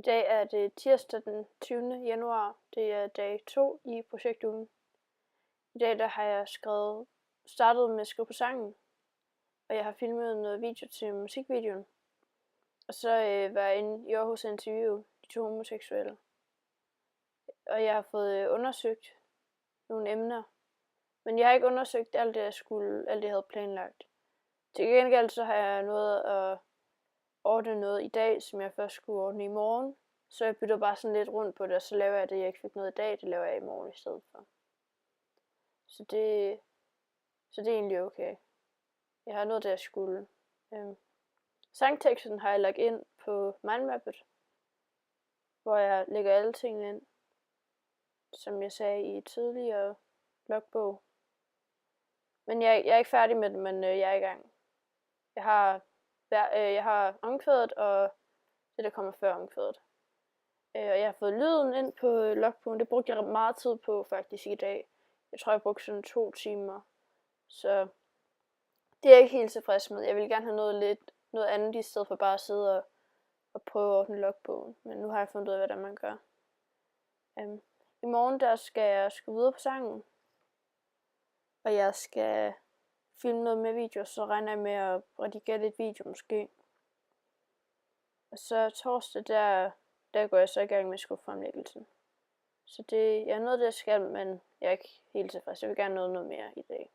I dag er det tirsdag den 20. januar. Det er dag 2 i projektugen. I dag der har jeg startet med at skrive på sangen, og jeg har filmet noget video til musikvideoen. Og så var jeg inde i Aarhus interview de 2 homoseksuelle. Og jeg har fået undersøgt nogle emner, men jeg har ikke undersøgt alt det, jeg havde planlagt. Til gengæld så har jeg nået at ordne noget i dag, som jeg først skulle ordne i morgen. Så jeg bytter bare sådan lidt rundt på det, og så laver jeg det, jeg ikke fik noget i dag, det laver jeg i morgen i stedet for. Så det er egentlig okay. Jeg har noget, der jeg skulle. Sangteksten har jeg lagt ind på mindmappet, hvor jeg lægger alle tingene ind, som jeg sagde i et tidligere logbog. Men jeg er ikke færdig med det, men jeg er i gang. Jeg har omkvædet og det, der kommer før omkvædet. Og jeg har fået lyden ind på logbogen. Det brugte jeg meget tid på faktisk i dag. Jeg tror, jeg brugte sådan 2 timer. Så det er jeg ikke helt tilfreds med. Jeg vil gerne have noget andet i stedet for bare at sidde og prøve at ordne logbogen. Men nu har jeg fundet ud af, hvordan man gør. I morgen der skal jeg videre på sangen. Og jeg skal filme noget med video, så regner jeg med at redigere lidt video måske. Og så torsdag, der går jeg så i gang med skuffremlæggelsen. Så jeg er noget, der skal, men jeg er ikke helt tilfreds. Jeg vil gerne noget mere i dag.